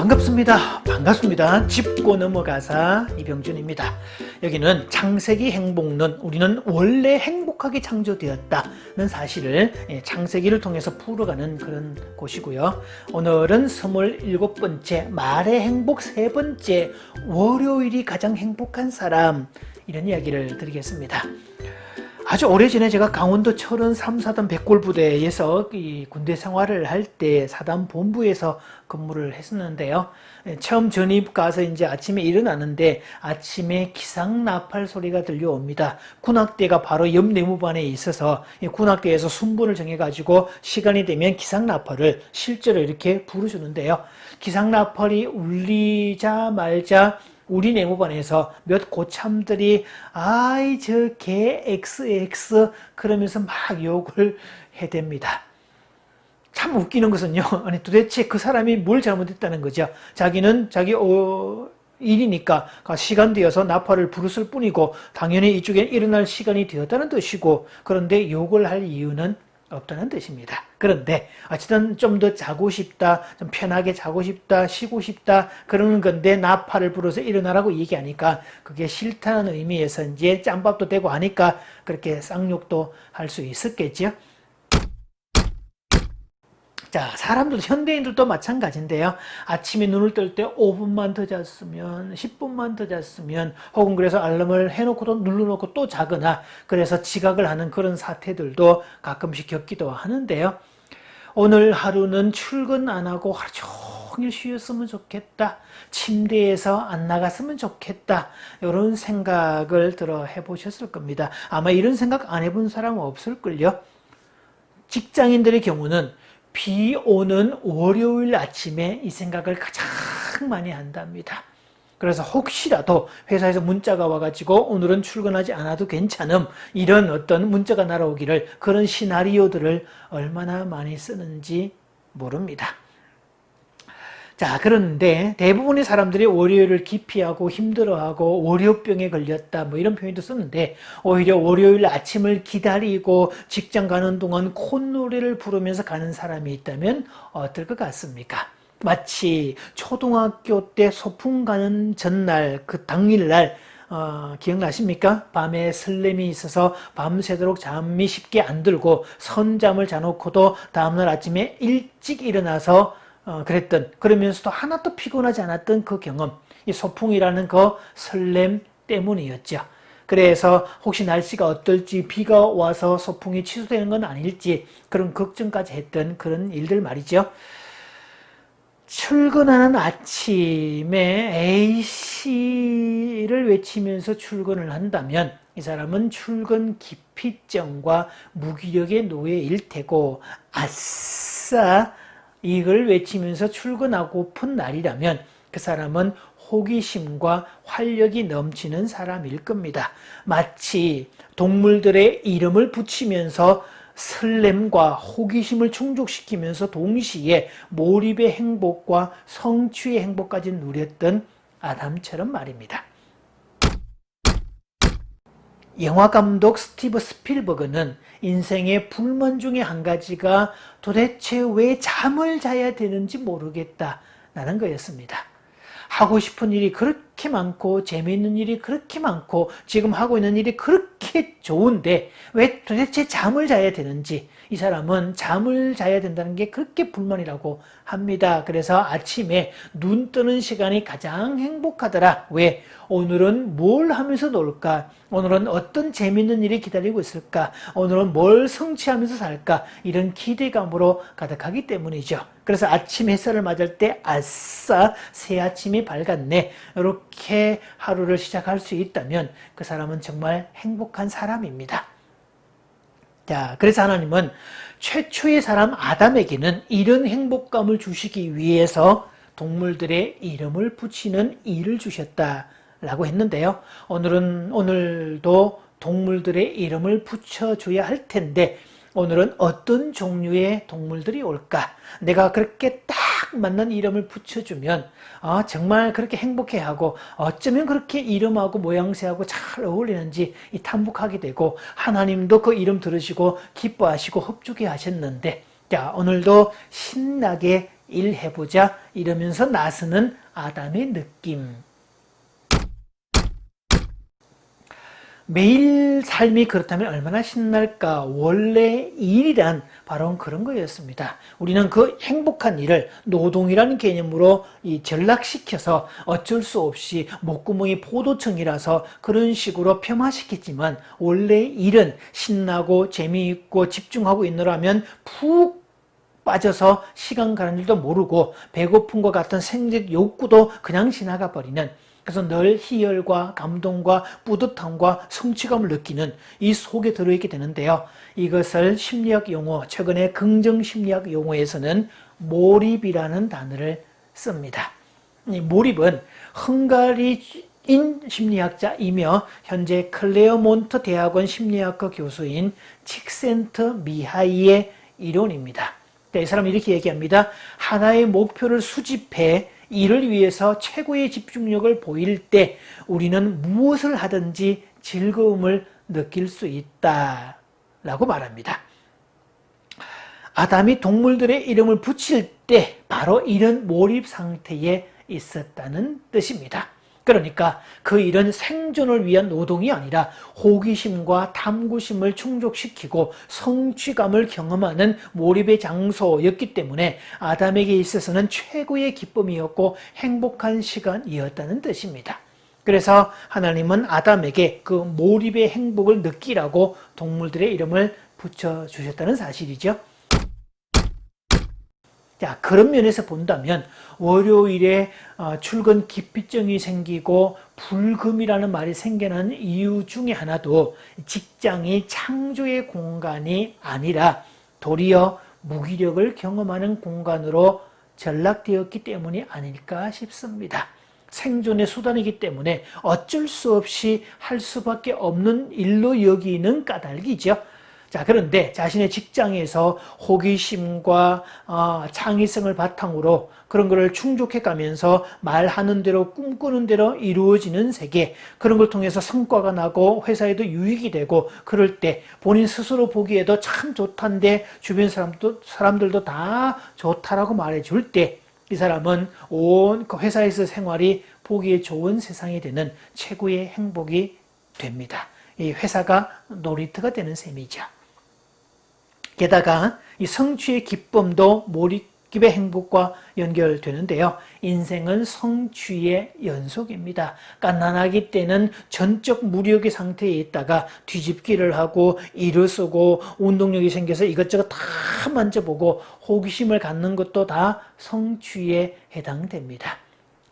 반갑습니다. 짚고 넘어가사 이병준입니다. 여기는 창세기 행복론, 우리는 원래 행복하게 창조되었다는 사실을 창세기를 통해서 풀어가는 그런 곳이고요. 오늘은 27번째 말의 행복 세 번째 월요일이 가장 행복한 사람, 이런 이야기를 드리겠습니다. 아주 오래전에 제가 강원도 철원 3사단 백골부대에서 이 군대 생활을 할 때 사단 본부에서 근무를 했었는데요. 처음 전입 가서 이제 아침에 일어나는데 아침에 기상나팔 소리가 들려옵니다. 군악대가 바로 옆 내무반에 있어서 군악대에서 순번을 정해가지고 시간이 되면 기상나팔을 실제로 이렇게 부르주는데요. 기상나팔이 울리자마자 우리 내무반에서 몇 고참들이 아이 저 개 XX 그러면서 막 욕을 해댑니다. 참 웃기는 것은요, 아니 도대체 그 사람이 뭘 잘못했다는 거죠. 자기는 자기 일이니까 시간 되어서 나팔을 부르실 뿐이고 당연히 이쪽에 일어날 시간이 되었다는 뜻이고, 그런데 욕을 할 이유는 없다는 뜻입니다. 그런데 어쨌든 좀 더 자고 싶다, 좀 편하게 자고 싶다, 쉬고 싶다 그러는 건데 나팔을 불어서 일어나라고 얘기하니까 그게 싫다는 의미에서 이제 짬밥도 되고 하니까 그렇게 쌍욕도 할 수 있었겠죠. 자, 사람들도, 현대인들도 마찬가지인데요. 아침에 눈을 뜰 때 5분만 더 잤으면, 10분만 더 잤으면, 혹은 그래서 알람을 해놓고도 눌러놓고 또 자거나, 그래서 지각을 하는 그런 사태들도 가끔씩 겪기도 하는데요. 오늘 하루는 출근 안 하고 하루 종일 쉬었으면 좋겠다, 침대에서 안 나갔으면 좋겠다, 이런 생각을 들어 해보셨을 겁니다. 아마 이런 생각 안 해본 사람은 없을걸요. 직장인들의 경우는 비 오는 월요일 아침에 이 생각을 가장 많이 한답니다. 그래서 혹시라도 회사에서 문자가 와가지고 오늘은 출근하지 않아도 괜찮음, 이런 어떤 문자가 날아오기를, 그런 시나리오들을 얼마나 많이 쓰는지 모릅니다. 자, 그런데 대부분의 사람들이 월요일을 기피하고 힘들어하고 월요병에 걸렸다, 뭐 이런 표현도 쓰는데, 오히려 월요일 아침을 기다리고 직장 가는 동안 콧노래를 부르면서 가는 사람이 있다면 어떨 것 같습니까? 마치 초등학교 때 소풍 가는 전날, 그 당일날 기억나십니까? 밤에 설렘이 있어서 밤새도록 잠이 쉽게 안 들고 선잠을 자놓고도 다음날 아침에 일찍 일어나서 그러면서도 하나도 피곤하지 않았던 그 경험, 이 소풍이라는 그 설렘 때문이었죠. 그래서 혹시 날씨가 어떨지, 비가 와서 소풍이 취소되는 건 아닐지 그런 걱정까지 했던 그런 일들 말이죠. 출근하는 아침에 A씨를 외치면서 출근을 한다면 이 사람은 출근 기피증과 무기력의 노예일 테고, 아싸 이걸 외치면서 출근하고픈 날이라면 그 사람은 호기심과 활력이 넘치는 사람일 겁니다. 마치 동물들의 이름을 붙이면서 설렘과 호기심을 충족시키면서 동시에 몰입의 행복과 성취의 행복까지 누렸던 아담처럼 말입니다. 영화감독 스티브 스필버그는 인생의 불만 중에 한 가지가 도대체 왜 잠을 자야 되는지 모르겠다라는 거였습니다. 하고 싶은 일이 그렇게 많고 재미있는 일이 그렇게 많고 지금 하고 있는 일이 그렇게 좋은데 왜 도대체 잠을 자야 되는지, 이 사람은 잠을 자야 된다는 게 그렇게 불만이라고 합니다. 그래서 아침에 눈 뜨는 시간이 가장 행복하더라. 왜? 오늘은 뭘 하면서 놀까? 오늘은 어떤 재미있는 일이 기다리고 있을까? 오늘은 뭘 성취하면서 살까? 이런 기대감으로 가득하기 때문이죠. 그래서 아침 햇살을 맞을 때 아싸 새 아침이 밝았네, 이렇게 하루를 시작할 수 있다면 그 사람은 정말 행복한 사람입니다. 자, 그래서 하나님은 최초의 사람 아담에게는 이런 행복감을 주시기 위해서 동물들의 이름을 붙이는 일을 주셨다라고 했는데요. 오늘도 동물들의 이름을 붙여줘야 할 텐데, 오늘은 어떤 종류의 동물들이 올까? 내가 그렇게 딱 맞는 이름을 붙여주면 정말 그렇게 행복해하고, 어쩌면 그렇게 이름하고 모양새하고 잘 어울리는지 탐복하게 되고, 하나님도 그 이름 들으시고 기뻐하시고 흡족해 하셨는데, 자, 오늘도 신나게 일해보자 이러면서 나서는 아담의 느낌. 매일 삶이 그렇다면 얼마나 신날까. 원래 일이란 바로 그런 거였습니다. 우리는 그 행복한 일을 노동이라는 개념으로 전락시켜서 어쩔 수 없이 목구멍이 포도청이라서 그런 식으로 폄하시켰지만, 원래 일은 신나고 재미있고 집중하고 있느라면 푹 빠져서 시간 가는 줄도 모르고 배고픔과 같은 생적 욕구도 그냥 지나가 버리는, 그래서 늘 희열과 감동과 뿌듯함과 성취감을 느끼는 이 속에 들어있게 되는데요. 이것을 심리학 용어, 최근에 긍정심리학 용어에서는 몰입이라는 단어를 씁니다. 이 몰입은 헝가리인 심리학자이며 현재 클레어몬트 대학원 심리학과 교수인 칙센트 미하이의 이론입니다. 이 사람은 이렇게 얘기합니다. 하나의 목표를 수집해 이를 위해서 최고의 집중력을 보일 때 우리는 무엇을 하든지 즐거움을 느낄 수 있다 라고 말합니다. 아담이 동물들의 이름을 붙일 때 바로 이런 몰입 상태에 있었다는 뜻입니다. 그러니까 그 일은 생존을 위한 노동이 아니라 호기심과 탐구심을 충족시키고 성취감을 경험하는 몰입의 장소였기 때문에 아담에게 있어서는 최고의 기쁨이었고 행복한 시간이었다는 뜻입니다. 그래서 하나님은 아담에게 그 몰입의 행복을 느끼라고 동물들의 이름을 붙여주셨다는 사실이죠. 자, 그런 면에서 본다면 월요일에 출근 기피증이 생기고 불금이라는 말이 생겨난 이유 중에 하나도 직장이 창조의 공간이 아니라 도리어 무기력을 경험하는 공간으로 전락되었기 때문이 아닐까 싶습니다. 생존의 수단이기 때문에 어쩔 수 없이 할 수밖에 없는 일로 여기는 까닭이죠. 자, 그런데 자신의 직장에서 호기심과 창의성을 바탕으로 그런 것을 충족해 가면서 말하는 대로 꿈꾸는 대로 이루어지는 세계, 그런 걸 통해서 성과가 나고 회사에도 유익이 되고 그럴 때 본인 스스로 보기에도 참 좋단데 주변 사람들도 다 좋다라고 말해줄 때 이 사람은 온 그 회사에서 생활이 보기에 좋은 세상이 되는 최고의 행복이 됩니다. 이 회사가 놀이터가 되는 셈이죠. 게다가 이 성취의 기쁨도 몰입의 행복과 연결되는데요. 인생은 성취의 연속입니다. 갓난아기 때는 전적 무력의 상태에 있다가 뒤집기를 하고 일을 쓰고 운동력이 생겨서 이것저것 다 만져보고 호기심을 갖는 것도 다 성취에 해당됩니다.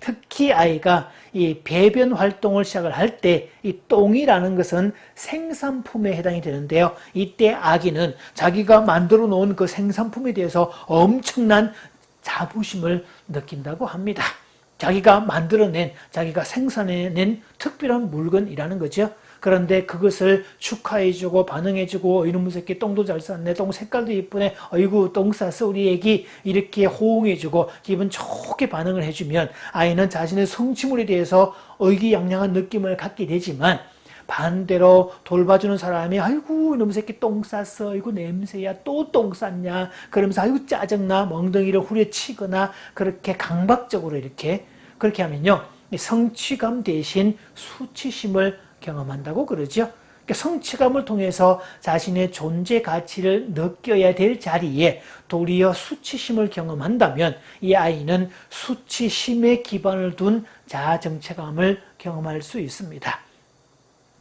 특히 아이가 이 배변 활동을 시작을 할 때 이 똥이라는 것은 생산품에 해당이 되는데요. 이때 아기는 자기가 만들어 놓은 그 생산품에 대해서 엄청난 자부심을 느낀다고 합니다. 자기가 만들어낸, 자기가 생산해낸 특별한 물건이라는 거죠. 그런데 그것을 축하해주고 반응해주고 이놈의 새끼 똥도 잘 쌌네, 똥 색깔도 이쁘네, 어이구 똥 쌌어 우리 애기, 이렇게 호응해주고 기분 좋게 반응을 해주면 아이는 자신의 성취물에 대해서 의기양양한 느낌을 갖게 되지만, 반대로 돌봐주는 사람이 아이고 이놈의 새끼 똥 쌌어, 아이고 냄새야, 또 똥 쌌냐 그러면서 아이고 짜증나 멍덩이를 후려치거나 그렇게 강박적으로 그렇게 하면요, 성취감 대신 수치심을 경험한다고 그러죠. 그러니까 성취감을 통해서 자신의 존재 가치를 느껴야 될 자리에 도리어 수치심을 경험한다면 이 아이는 수치심에 기반을 둔 자아 정체감을 경험할 수 있습니다.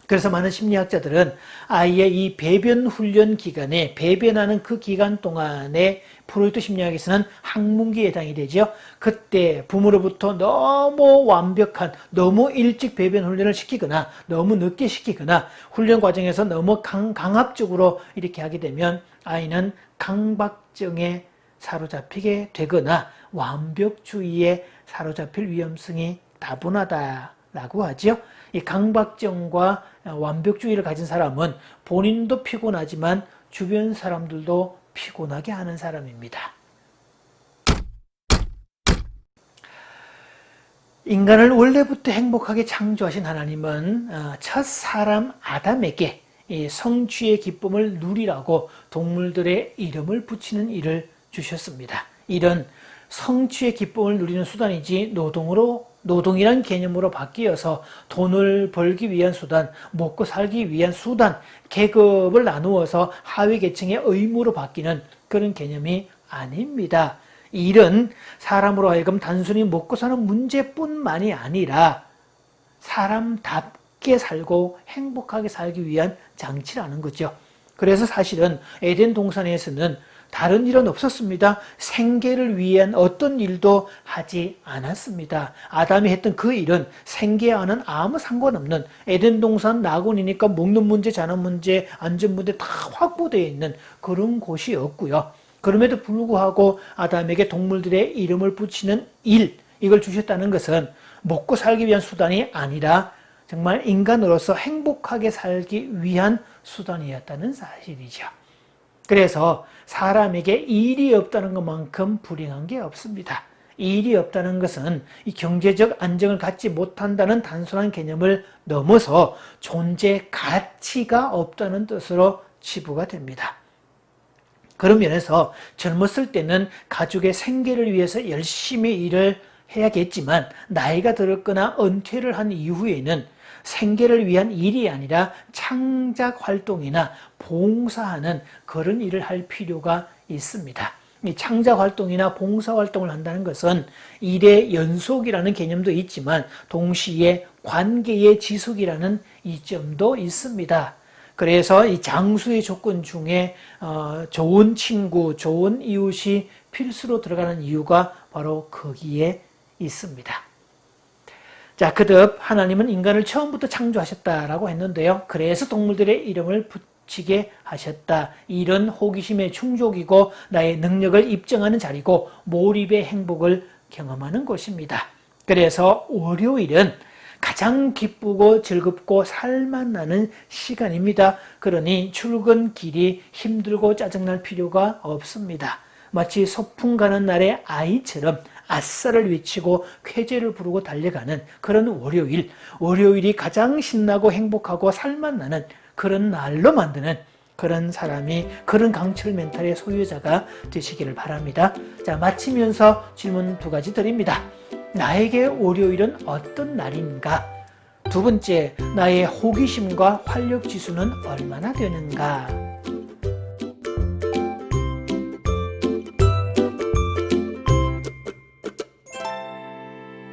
그래서 많은 심리학자들은 아이의 이 배변 훈련 기간에, 배변하는 그 기간 동안에 프로이트 심리학에서는 항문기에 해당이 되죠. 그때 부모로부터 너무 완벽한, 너무 일찍 배변 훈련을 시키거나 너무 늦게 시키거나 훈련 과정에서 너무 강압적으로 이렇게 하게 되면 아이는 강박증에 사로잡히게 되거나 완벽주의에 사로잡힐 위험성이 다분하다라고 하죠. 이 강박증과 완벽주의를 가진 사람은 본인도 피곤하지만 주변 사람들도 피곤하게 하는 사람입니다. 인간을 원래부터 행복하게 창조하신 하나님은 첫 사람 아담에게 이 성취의 기쁨을 누리라고 동물들의 이름을 붙이는 일을 주셨습니다. 이런 성취의 기쁨을 누리는 수단이지 노동이란 개념으로 바뀌어서 돈을 벌기 위한 수단, 먹고 살기 위한 수단, 계급을 나누어서 하위 계층의 의무로 바뀌는 그런 개념이 아닙니다. 일은 사람으로 하여금 단순히 먹고 사는 문제뿐만이 아니라 사람답게 살고 행복하게 살기 위한 장치라는 거죠. 그래서 사실은 에덴 동산에서는 다른 일은 없었습니다. 생계를 위한 어떤 일도 하지 않았습니다. 아담이 했던 그 일은 생계와는 아무 상관없는 에덴 동산 낙원이니까 먹는 문제, 자는 문제, 안전 문제 다 확보되어 있는 그런 곳이었고요. 그럼에도 불구하고 아담에게 동물들의 이름을 붙이는 일, 이걸 주셨다는 것은 먹고 살기 위한 수단이 아니라 정말 인간으로서 행복하게 살기 위한 수단이었다는 사실이죠. 그래서 사람에게 일이 없다는 것만큼 불행한 게 없습니다. 일이 없다는 것은 이 경제적 안정을 갖지 못한다는 단순한 개념을 넘어서 존재 가치가 없다는 뜻으로 치부가 됩니다. 그런 면에서 젊었을 때는 가족의 생계를 위해서 열심히 일을 해야겠지만 나이가 들었거나 은퇴를 한 이후에는 생계를 위한 일이 아니라 창작 활동이나 봉사하는 그런 일을 할 필요가 있습니다. 이 창작 활동이나 봉사 활동을 한다는 것은 일의 연속이라는 개념도 있지만 동시에 관계의 지속이라는 이점도 있습니다. 그래서 이 장수의 조건 중에 좋은 친구, 좋은 이웃이 필수로 들어가는 이유가 바로 거기에 있습니다. 자, 그듭 하나님은 인간을 처음부터 창조하셨다라고 했는데요. 그래서 동물들의 이름을 붙이게 하셨다. 일은 호기심의 충족이고 나의 능력을 입증하는 자리고 몰입의 행복을 경험하는 곳입니다. 그래서 월요일은 가장 기쁘고 즐겁고 살맛나는 시간입니다. 그러니 출근길이 힘들고 짜증날 필요가 없습니다. 마치 소풍 가는 날의 아이처럼 아싸를 외치고 쾌재를 부르고 달려가는 그런 월요일이 가장 신나고 행복하고 살맛나는 그런 날로 만드는 그런 사람이, 그런 강철 멘탈의 소유자가 되시기를 바랍니다. 자, 마치면서 질문 2가지 드립니다. 나에게 월요일은 어떤 날인가? 2번째, 나의 호기심과 활력 지수는 얼마나 되는가?